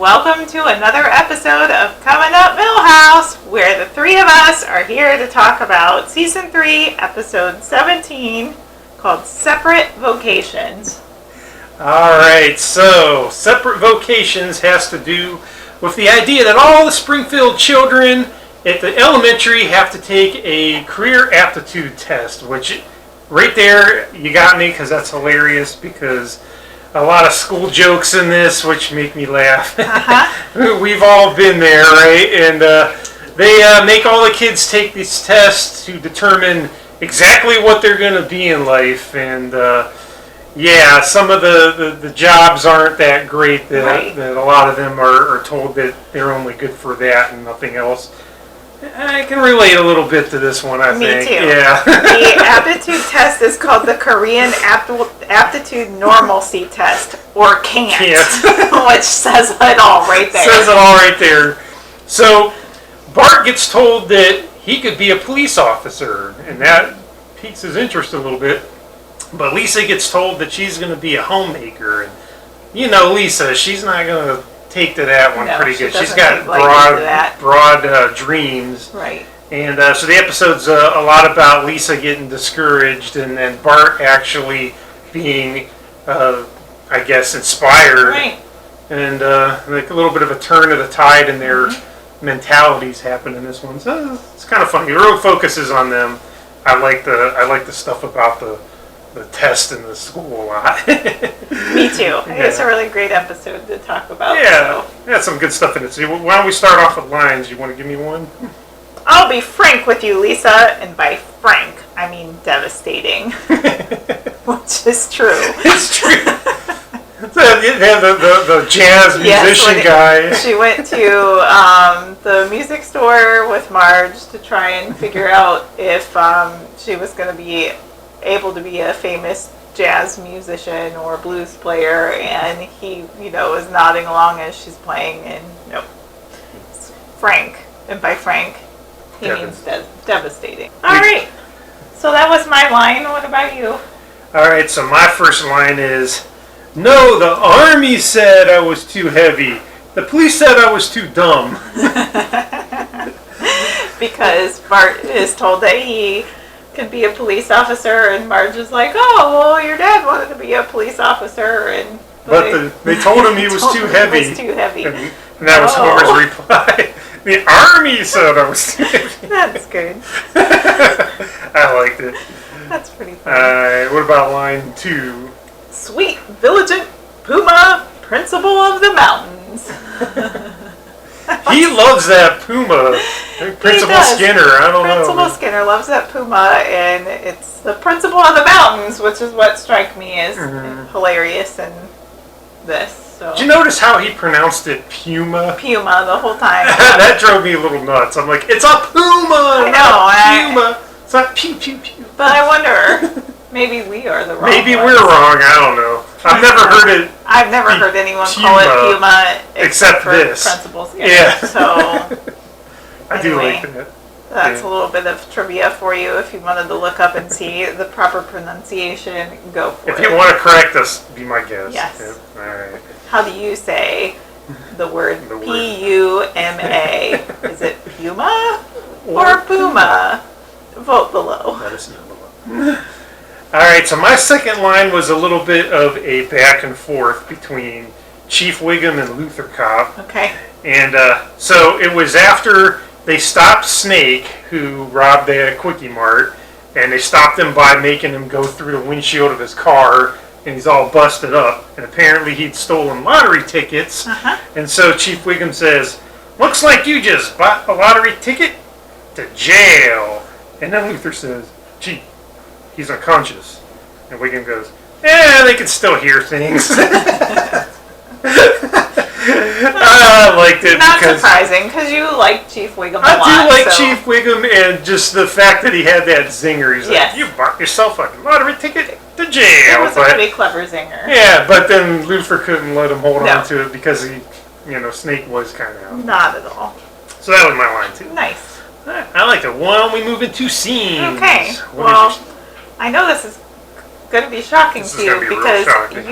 welcome to another episode of Coming Up Milhouse, where the three of us are here to talk about Season 3, Episode 17, called Separate Vocations. Alright, so Separate Vocations has to do with the idea that all the Springfield children at the elementary have to take a career aptitude test, which right there, you got me, because that's hilarious, because a lot of school jokes in this, which make me laugh. We've all been there, right? And they make all the kids take these tests to determine exactly what they're going to be in life. And yeah, some of the jobs aren't that great. That a lot of them are told that they're only good for that and nothing else. I can relate a little bit to this one, I think. Me too. Yeah. The aptitude test is called the Korean Aptitude Normalcy Test, or CANT, which says it all right there. Says it all right there. So Bart gets told that he could be a police officer, and that piques his interest a little bit. But Lisa gets told that she's going to be a homemaker, and you know Lisa, she's not going to take to that one pretty good. She's got broad dreams. Right. And so the episode's a lot about Lisa getting discouraged and Bart actually being, I guess, inspired. Right. And like a little bit of a turn of the tide in their mentalities happen in this one. So it's kind of funny. The real focus is on them. I like the stuff about the test in the school a lot. Me too. It's a really great episode to talk about. Yeah, so. Some good stuff in it. So why don't we start off with lines? You want to give me one? I'll be frank with you, Lisa, and by frank, I mean devastating. Which is true. It's true. The jazz musician guy. She went to the music store with Marge to try and figure out if she was going to be able to be a famous jazz musician or blues player, and he, is nodding along as she's playing, and nope. It's Frank, and by Frank, he means devastating. Alright, so that was my line. What about you? Alright, so my first line is, no, the army said I was too heavy. The police said I was too dumb. Because Bart is told that he could be a police officer, and Marge is like, oh, well, your dad wanted to be a police officer, but they told him he was too heavy. He was too heavy. And that was Homer's reply. The army said I was too heavy. That's good. I liked it. That's pretty funny. What about line 2? Sweet, vigilant Puma, principal of the mountains. He loves that Puma. Principal Skinner, I don't know. Principal Skinner loves that Puma, and it's the principal of the mountains, which is what struck me as hilarious in this. So. Did you notice how he pronounced it Puma? Puma the whole time. That drove me a little nuts. I'm like, it's a Puma! I know. Puma. It's not pew pew pew. But I wonder, maybe we are the wrong Maybe ones. we're wrong, I don't know. I've never heard it. I've never heard anyone call it Puma except for this. Principal Skinner. Yeah. So I do like that. That's a little bit of trivia for you. If you wanted to look up and see the proper pronunciation, go for it. If you want to correct us, be my guest. Yes. Yep. All right. How do you say the word P-U-M-A? Is it Puma or Puma? Vote below. Let us know below. All right, so my second line was a little bit of a back and forth between Chief Wiggum and Luther Cop. Okay. And so it was after they stopped Snake, who robbed the Quickie Mart, and they stopped him by making him go through the windshield of his car, and he's all busted up. And apparently he'd stolen lottery tickets. And so Chief Wiggum says, looks like you just bought a lottery ticket to jail. And then Luther says, Chief, he's unconscious. And Wiggum goes, they can still hear things. I liked it. Not surprising, because you like Chief Wiggum a lot. I do like Chief Wiggum, and just the fact that he had that zinger. He's like, you bought yourself a lottery ticket to jail. It was a pretty clever zinger. Yeah, but then Luther couldn't let him hold on to it because he, Snake was kind of out. Not at all. So that was my line, too. Nice. I like it. Why don't we move into scenes? Okay. Well, I know this is going to be shocking This is to you gonna be real because shocking.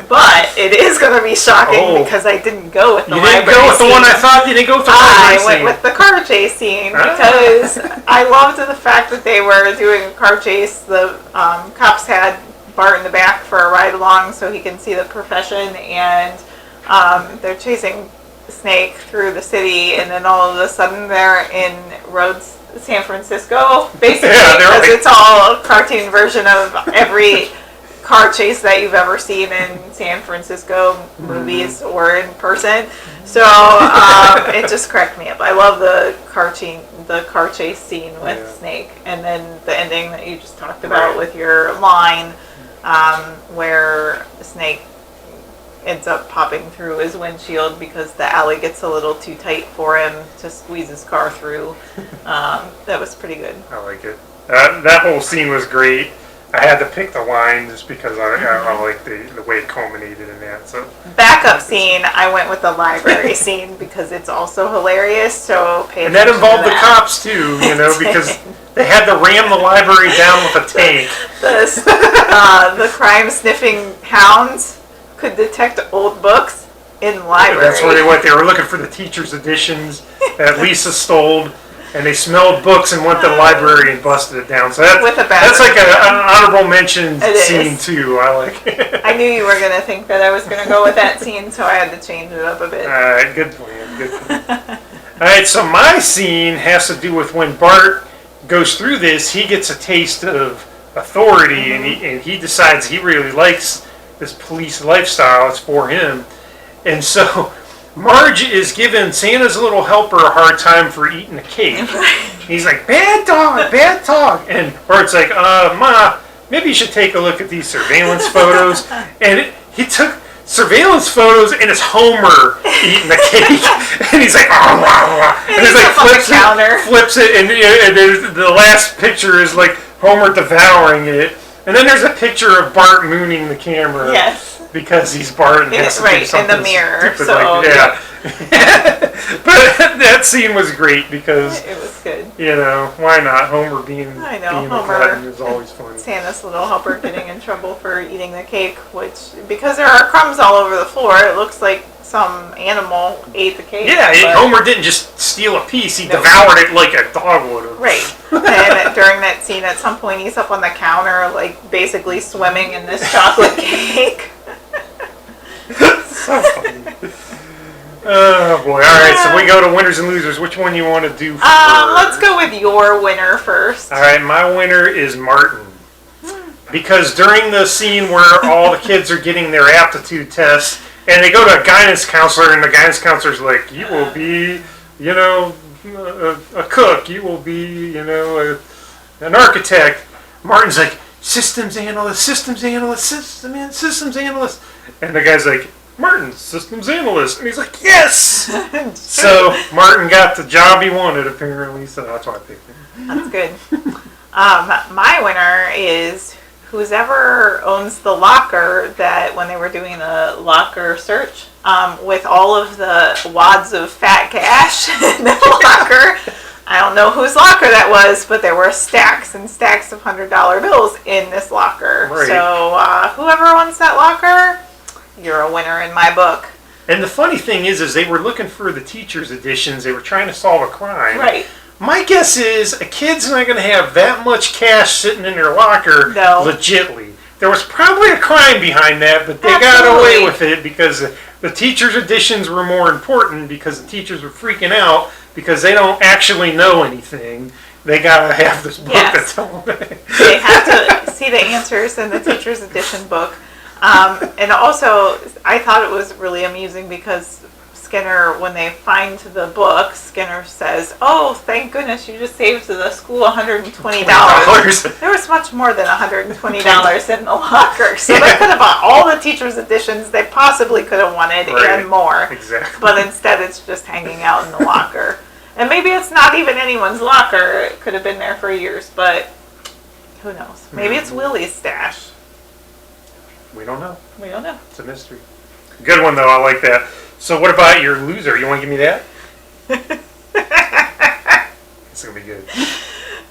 but it is going to be shocking because I didn't go with the You library didn't go with the one I scene. thought. You didn't go with the I library went scene. with the car chase scene because I loved the fact that they were doing a car chase. The cops had Bart in the back for a ride along so he can see the profession, and they're chasing Snake through the city, and then all of a sudden they're in Rhodes, San Francisco, basically, because it's all a cartoon version of every car chase that you've ever seen in San Francisco movies or in person. So it just cracked me up. I love the car chase scene with Snake, and then the ending that you just talked about with your line, where Snake ends up popping through his windshield because the alley gets a little too tight for him to squeeze his car through. That was pretty good. I like it. That whole scene was great. I had to pick the line just because I like the way it culminated in that. So backup scene, I went with the library scene because it's also hilarious. So pay attention. And that involved to the cops too, because they had to ram the library down with a tank. The crime sniffing hounds could detect old books in libraries. That's where they went. They were looking for the teacher's editions that Lisa stole, and they smelled books and went to the library and busted it down. So that's like an honorable mention scene too. I like it. I knew you were going to think that I was going to go with that scene, so I had to change it up a bit. All right, good plan. Good plan. All right, so my scene has to do with when Bart goes through this. He gets a taste of authority, and he decides he really likes this police lifestyle. It's for him. And so Marge is giving Santa's little helper a hard time for eating a cake. He's like, bad dog. And Bart's like, Ma, maybe you should take a look at these surveillance photos. And he took surveillance photos, and it's Homer eating the cake. And he's like, and he's like flips it, and there's, the last picture is like Homer devouring it. And then there's a picture of Bart mooning the camera. Yes. Because he's Bart and has to do something in the mirror. stupid So, like But that scene was great because it was good. Why not? Homer being Homer a glutton is always fun. Santa's little helper getting in trouble for eating the cake, which because there are crumbs all over the floor, it looks like some animal ate the cake. Yeah, Homer didn't just steal a piece; he devoured it like a dog would have. Right. And during that scene, at some point, he's up on the counter, like basically swimming in this chocolate cake. So funny. Oh boy! All right, so we go to winners and losers. Which one you want to do first? Let's go with your winner first. All right, my winner is Martin. Because during the scene where all the kids are getting their aptitude tests, and they go to a guidance counselor, and the guidance counselor's like, you will be, a cook. You will be, an architect. Martin's like, systems analyst. And the guy's like, Martin, systems analyst. And he's like, yes! So Martin got the job he wanted, apparently, so that's why I picked him. That's good. My winner is who's ever owns the locker that when they were doing the locker search, with all of the wads of fat cash in the locker. I don't know whose locker that was, but there were stacks and stacks of $100 bills in this locker. Right. So whoever owns that locker, you're a winner in my book. And the funny thing is they were looking for the teacher's editions. They were trying to solve a crime. Right. My guess is a kid's not going to have that much cash sitting in their locker legitly. There was probably a crime behind that, but they got away with it because the teacher's editions were more important because the teachers were freaking out because they don't actually know anything. They got to have this book that tells them. They have to see the answers in the teacher's edition book. And also, I thought it was really amusing because Skinner, when they find the book, Skinner says, "Oh, thank goodness you just saved the school $120. There was much more than $120 in the locker. So they could have bought all the teacher's editions they possibly could have wanted and more. Exactly. But instead it's just hanging out in the locker. And maybe it's not even anyone's locker. It could have been there for years, but who knows? Maybe it's Willie's stash. We don't know. It's a mystery. Good one, though. I like that. So what about your loser? You want to give me that? It's going to be good.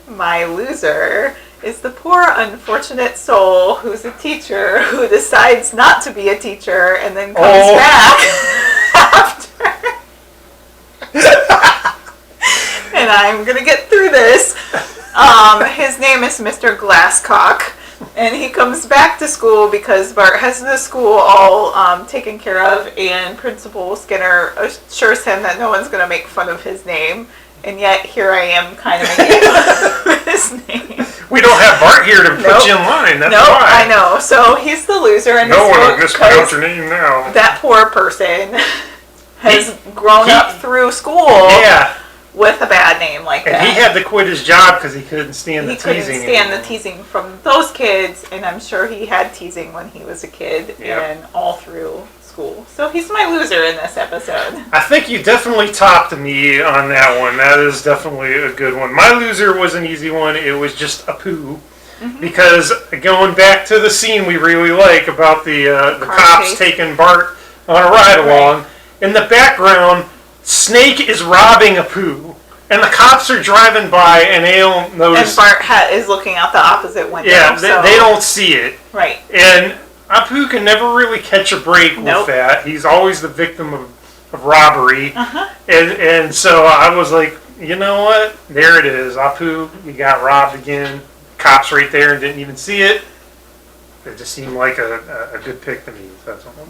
My loser is the poor unfortunate soul who's a teacher who decides not to be a teacher and then comes back after. And I'm going to get through this. His name is Mr. Glasscock. And he comes back to school because Bart has the school all taken care of, and Principal Skinner assures him that no one's going to make fun of his name. And yet, here I am kind of making fun of his name. We don't have Bart here to put you in line. That's why. I know. So he's the loser in this book. No one will mispronounce your name now. That poor person has grown up through school. Yeah. With a bad name like that. And he had to quit his job because he couldn't stand the teasing. He couldn't stand the teasing from those kids, and I'm sure he had teasing when he was a kid and all through school. So he's my loser in this episode. I think you definitely topped me on that one. That is definitely a good one. My loser was an easy one. It was just Apu. Because going back to the scene we really like about the cops taking Bart on a ride along, in the background, Snake is robbing Apu, and the cops are driving by, and they don't notice. And Bart is looking out the opposite window. Yeah, they don't see it. Right. And Apu can never really catch a break with that. He's always the victim of robbery. And so I was like, you know what? There it is. Apu, you got robbed again. Cops right there and didn't even see it. It just seemed like a good pick to me.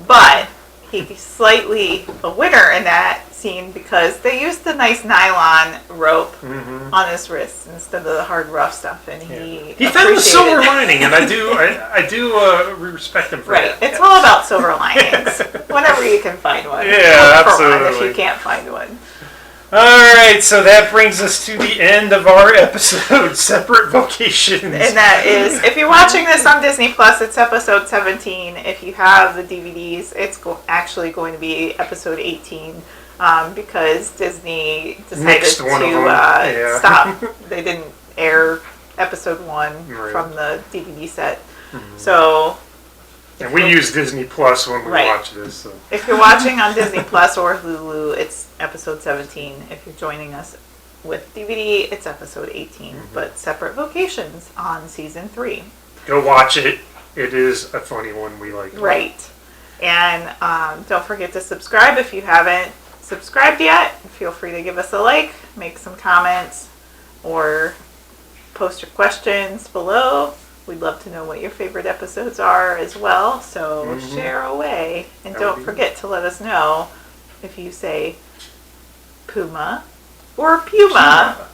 But he's slightly a winner in that scene because they used the nice nylon rope on his wrists instead of the hard rough stuff, and he found the silver lining, and I do respect him for that. It's all about silver linings. Whenever you can find one. Yeah, absolutely. If you can't find one. All right, so that brings us to the end of our episode, Separate Vocations. And that is, if you're watching this on Disney Plus, it's episode 17. If you have the DVDs, it's actually going to be episode 18 because Disney decided to stop. They didn't air episode 1 from the DVD set. So... And we use Disney Plus when we watch this. So. If you're watching on Disney Plus or Hulu, it's episode 17. If you're joining us with DVD, it's episode 18. But Separate Vocations on season 3. Go watch it. It is a funny one. We like it. Right. And don't forget to subscribe if you haven't subscribed yet. Feel free to give us a like, make some comments, or post your questions below. We'd love to know what your favorite episodes are as well, so share away. And don't forget to let us know if you say Puma or Puma.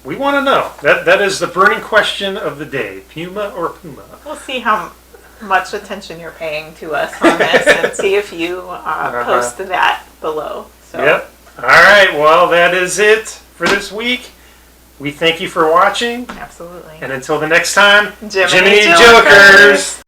We want to know. That is the burning question of the day. Puma or Puma? We'll see how much attention you're paying to us on this and see if you post that below. So. Yep. All right, well, that is it for this week. We thank you for watching. Absolutely. And until the next time, Jiminy Jokers!